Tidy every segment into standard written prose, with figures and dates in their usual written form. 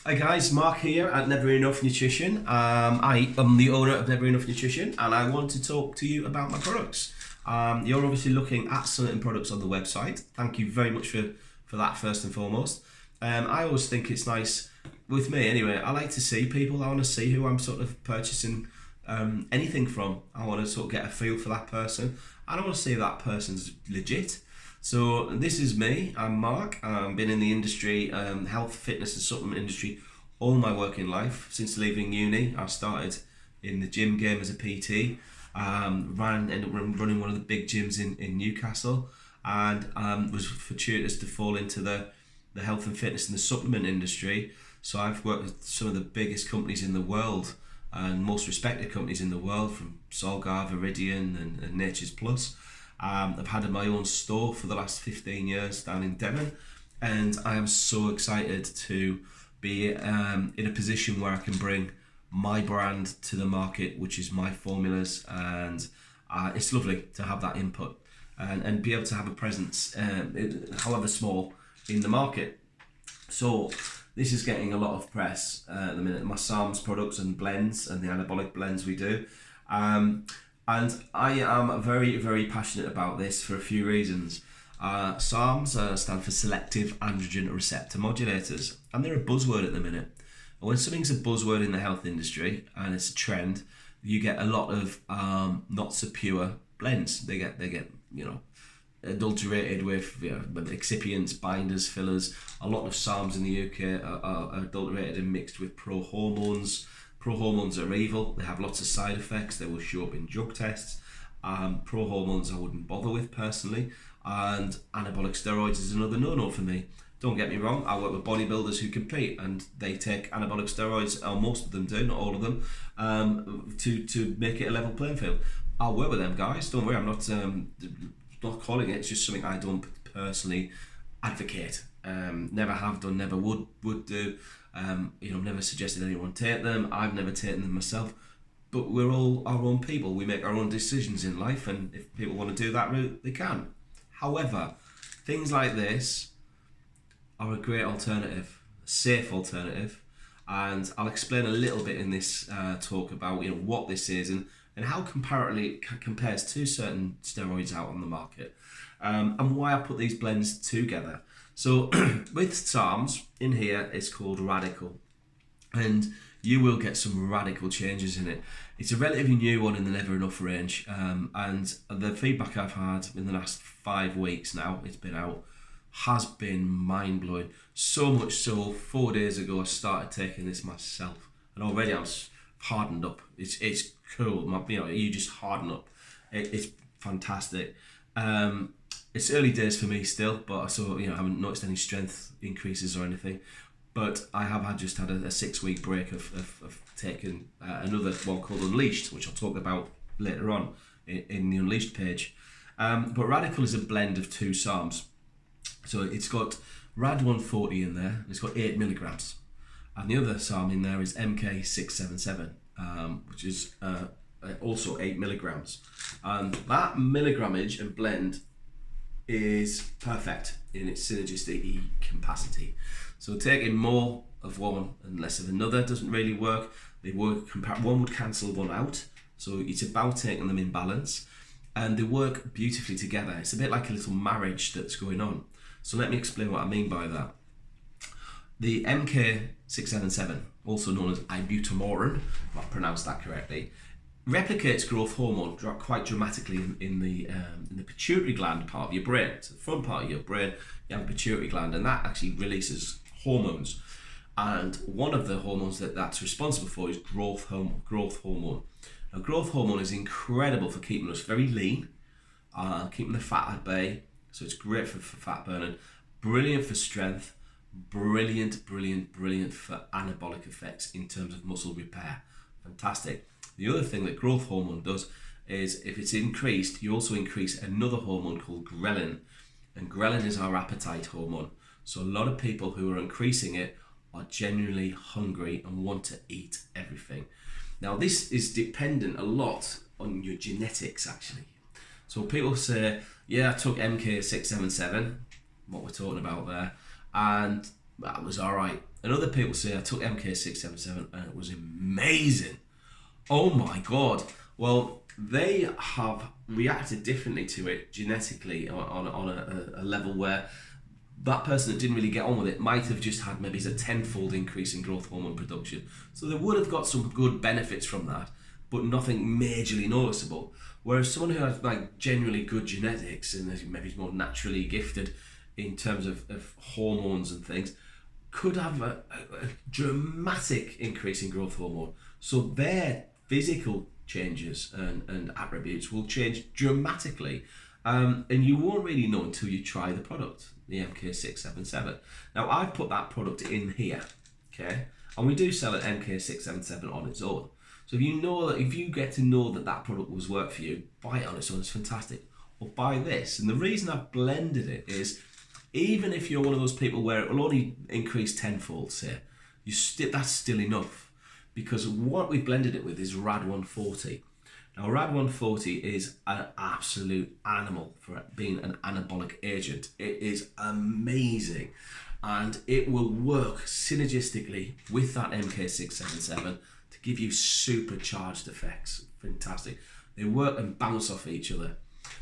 Hi guys, Mark here at NVRENUF Nutrition. I am the owner of NVRENUF Nutrition and I want to talk to you about my products. You're obviously looking at certain products on the website. Thank you very much for that first and foremost. I always think it's nice, with me anyway, I like to see people. I want to see who I'm sort of purchasing anything from. I want to sort of get a feel for that person. I don't want to see if that person's legit. So this is me, I'm Mark. I've been in the industry, health, fitness and supplement industry all my working life. Since leaving uni, I started in the gym game as a PT, ended up running one of the big gyms in Newcastle, and was fortuitous to fall into the health and fitness and the supplement industry. So I've worked with some of the biggest companies in the world and most respected companies in the world, from Solgar, Viridian and Nature's Plus. I've had my own store for the last 15 years down in Devon, and I am so excited to be in a position where I can bring my brand to the market, which is my formulas, and it's lovely to have that input and be able to have a presence, however small, in the market. So this is getting a lot of press at the minute, my SARMs products and blends and the anabolic blends we do. And I am very, very passionate about this for a few reasons. SARMs stand for Selective Androgen Receptor Modulators, and they're a buzzword at the minute. And when something's a buzzword in the health industry and it's a trend, you get a lot of not so pure blends. They get adulterated with excipients, binders, fillers. A lot of SARMs in the UK are adulterated and mixed with pro-hormones. Pro-hormones are evil. They have lots of side effects. They will show up in drug tests. Pro-hormones I wouldn't bother with personally. And anabolic steroids is another no-no for me. Don't get me wrong, I work with bodybuilders who compete and they take anabolic steroids, or most of them do, not all of them, to make it a level playing field. I'll work with them guys, don't worry, I'm not calling it, it's just something I don't personally advocate. Never have done, never would do. Never suggested anyone take them. I've never taken them myself. But we're all our own people. We make our own decisions in life, and if people want to do that route, they can. However, things like this are a great alternative, a safe alternative, and I'll explain a little bit in this talk about what this is and how comparatively it compares to certain steroids out on the market, and why I put these blends together. So with SARMs, in here it's called Radical, and you will get some radical changes in it. It's a relatively new one in the NVRENUF range, and the feedback I've had in the last 5 weeks now, it's been out, has been mind-blowing. So much so, 4 days ago I started taking this myself, and already I was hardened up. It's cool, you just harden up. It's fantastic. It's early days for me still, but I haven't noticed any strength increases or anything. But I have just had a 6-week break of taking another one called Unleashed, which I'll talk about later on in the Unleashed page. But Radical is a blend of 2 SARMs. So it's got Rad 140 in there, and it's got 8 milligrams. And the other SARM in there is MK677, which is also 8 milligrams. And that milligrammage and blend is perfect in its synergistic capacity. So taking more of one and less of another doesn't really work. They work one would cancel one out, so it's about taking them in balance, and they work beautifully together. It's a bit like a little marriage that's going on. So let me explain what I mean by that. The MK677, also known as ibutamoren, if I pronounced that correctly, replicates growth hormone quite dramatically in the pituitary gland part of your brain. So the front part of your brain, you have a pituitary gland, and that actually releases hormones. And one of the hormones that's responsible for is growth hormone. Now, growth hormone is incredible for keeping us very lean, keeping the fat at bay. So it's great for fat burning, brilliant for strength, brilliant for anabolic effects in terms of muscle repair. Fantastic. The other thing that growth hormone does is, if it's increased, you also increase another hormone called ghrelin, and ghrelin is our appetite hormone. So a lot of people who are increasing it are genuinely hungry and want to eat everything. Now this is dependent a lot on your genetics actually. So people say, yeah, I took MK677, what we're talking about there, and that was all right. And other people say, I took MK677 and it was amazing. Oh my God. Well, they have reacted differently to it genetically on a level where that person that didn't really get on with it might have just had maybe a tenfold increase in growth hormone production. So they would have got some good benefits from that, but nothing majorly noticeable. Whereas someone who has like genuinely good genetics and maybe is more naturally gifted in terms of hormones and things, could have a dramatic increase in growth hormone. So their physical changes and attributes will change dramatically. And you won't really know until you try the product, the MK677. Now, I've put that product in here, okay? And we do sell an MK677 on its own. So if you get to know that that product will work for you, buy it on its own, it's fantastic. Or buy this. And the reason I've blended it is, even if you're one of those people where it will only increase tenfold, say, that's still enough. Because what we've blended it with is Rad 140. Now, Rad 140 is an absolute animal for being an anabolic agent. It is amazing. And it will work synergistically with that MK677 to give you supercharged effects. Fantastic. They work and bounce off each other.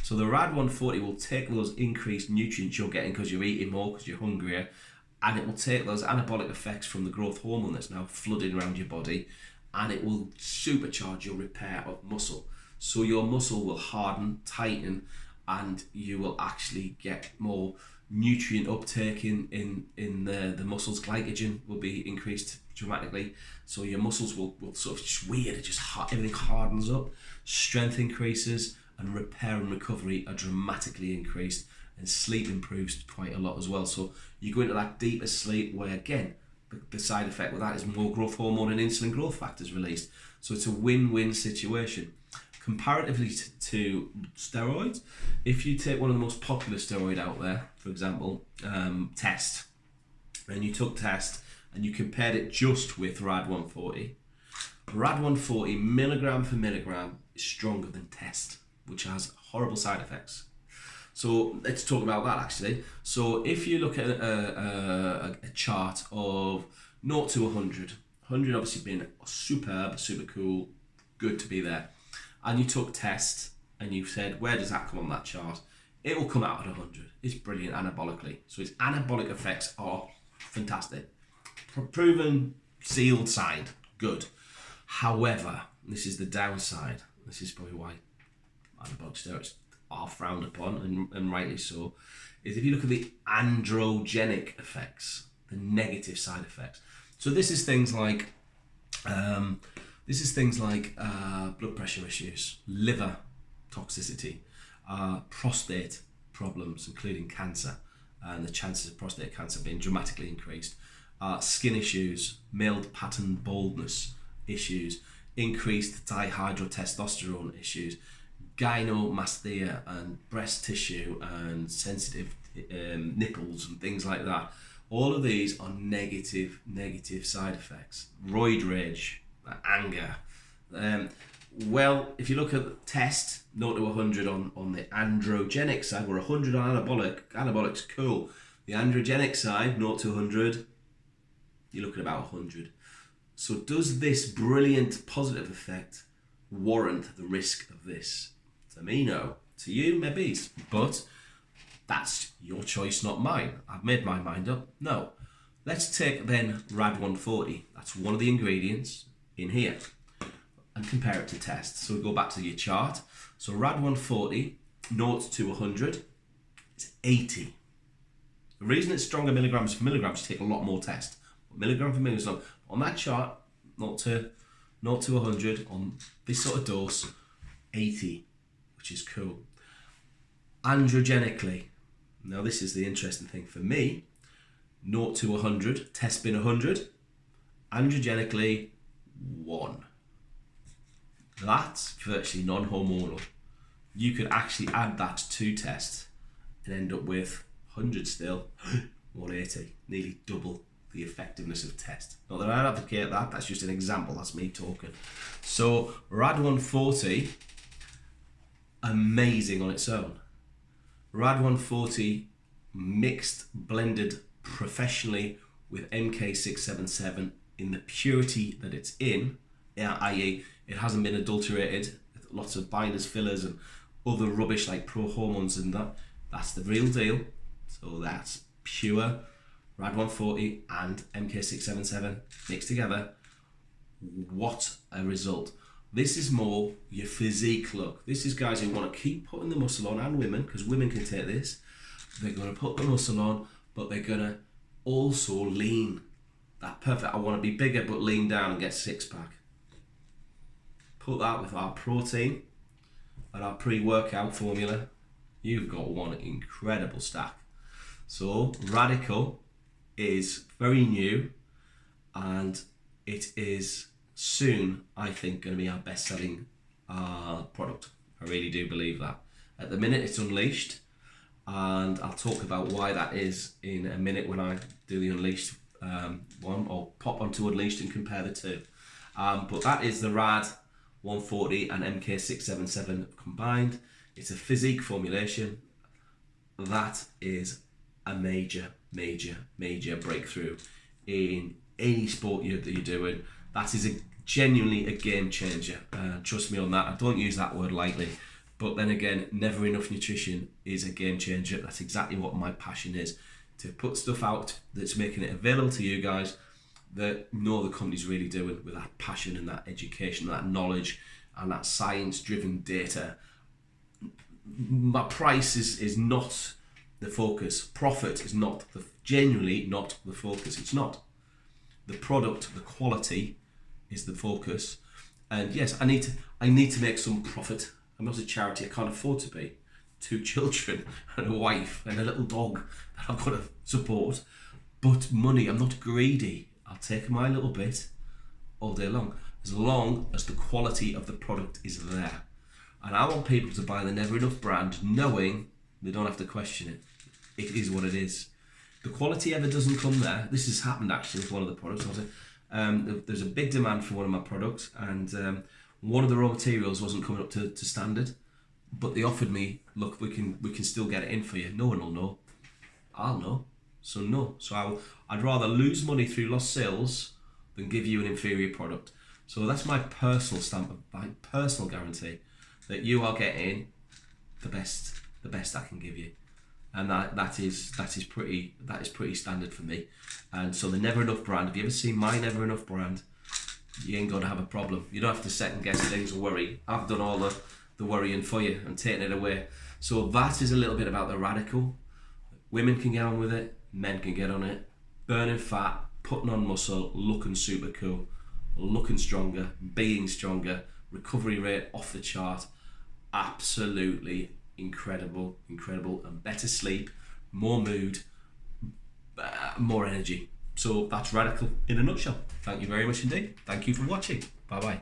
So the Rad 140 will take those increased nutrients you're getting because you're eating more, because you're hungrier, and it will take those anabolic effects from the growth hormone that's now flooding around your body, and it will supercharge your repair of muscle. So your muscle will harden, tighten, and you will actually get more nutrient uptake in the muscles. Glycogen will be increased dramatically. So your muscles will sort of just weird, everything hardens up, strength increases, and repair and recovery are dramatically increased, and sleep improves quite a lot as well. So you go into that deeper sleep where, again, the side effect with that is more growth hormone and insulin growth factors released. So it's a win-win situation. Comparatively to steroids, if you take one of the most popular steroid out there, for example, Test, and you took Test and you compared it just with Rad 140, Rad 140 milligram for milligram is stronger than Test, which has horrible side effects. So let's talk about that actually. So if you look at a chart of 0 to 100, 100 obviously being superb, super cool, good to be there, and you took Test and you said, where does that come on that chart? It will come out at 100. It's brilliant anabolically. So its anabolic effects are fantastic. Proven, sealed, signed, good. However, this is the downside. This is probably why anabolic steroids are frowned upon, and rightly so, is if you look at the androgenic effects, the negative side effects. So this is things like blood pressure issues, liver toxicity, prostate problems, including cancer, and the chances of prostate cancer being dramatically increased, skin issues, male pattern baldness issues, increased dihydrotestosterone issues, gynecomastia and breast tissue and sensitive nipples and things like that. All of these are negative side effects. Roid rage, anger. Well, if you look at the Test, 0 to 100 on the androgenic side, we're 100 on anabolic's cool. The androgenic side, 0 to 100, you're looking at about 100. So does this brilliant positive effect warrant the risk of this? To me, no. To you, maybe. But that's your choice, not mine. I've made my mind up. No. Let's take then Rad 140. That's one of the ingredients in here, and compare it to Test. So we go back to your chart. So Rad 140, 0 to 100, is 80. The reason it's stronger milligrams for milligrams, you take a lot more Test. But milligram for milligram, on that chart, 0 to 100, on this sort of dose, 80, which is cool. Androgenically, now this is the interesting thing for me, 0 to 100, Test been 100, androgenically, 1. That's virtually non-hormonal. You could actually add that to Test and end up with 100 still, 180, nearly double the effectiveness of Test. Not that I advocate that, that's just an example, that's me talking. So Rad 140, amazing on its own. Rad 140 mixed, blended professionally with MK677 in the purity that it's in, i.e. it hasn't been adulterated, lots of binders, fillers and other rubbish like pro hormones and that's the real deal. So that's pure Rad 140 and MK677 mixed together. What a result. This is more your physique look. This is guys who want to keep putting the muscle on, and women, because women can take this. They're going to put the muscle on, but they're going to also lean. That perfect, I want to be bigger but lean down and get six pack. Put that with our protein and our pre-workout formula. You've got one incredible stack. So Radical is very new, and it is soon, I think, going to be our best-selling product. I really do believe that. At the minute, it's Unleashed, and I'll talk about why that is in a minute when I do the Unleashed one, or pop onto Unleashed and compare the two. But that is the Rad 140 and MK677 combined. It's a physique formulation. That is a major breakthrough in any sport that you're doing. That is genuinely a game changer. Trust me on that. I don't use that word lightly. But then again, Never Enough Nutrition is a game changer. That's exactly what my passion is. To put stuff out that's making it available to you guys that no other company's really doing, with that passion and that education, that knowledge and that science-driven data. My price is not the focus. Profit is not genuinely not the focus. It's not. The product, the quality is the focus. And yes, I need to make some profit. I'm not a charity. I can't afford to be. 2 children and a wife and a little dog that I've got to support. But money, I'm not greedy. I'll take my little bit all day long as the quality of the product is there. And I want people to buy the Never Enough brand knowing they don't have to question it. It is what it is. The quality ever doesn't come there. This has happened actually with one of the products. There's a big demand for one of my products, and one of the raw materials wasn't coming up to standard. But they offered me, look, we can still get it in for you. No one will know. I'll know. So no. So I'd rather lose money through lost sales than give you an inferior product. So that's my personal stamp, my personal guarantee that you are getting the best I can give you. And that is pretty standard for me. And so the Never Enough brand, have you ever seen my Never Enough brand? You ain't gonna have a problem. You don't have to second guess things or worry. I've done all the worrying for you and taking it away. So that is a little bit about the Radical. Women can get on with it, men can get on it. Burning fat, putting on muscle, looking super cool, looking stronger, being stronger, recovery rate off the chart. Absolutely incredible, and better sleep, more mood, more energy. So that's Radical in a nutshell. Thank you very much indeed. Thank you for watching. Bye bye.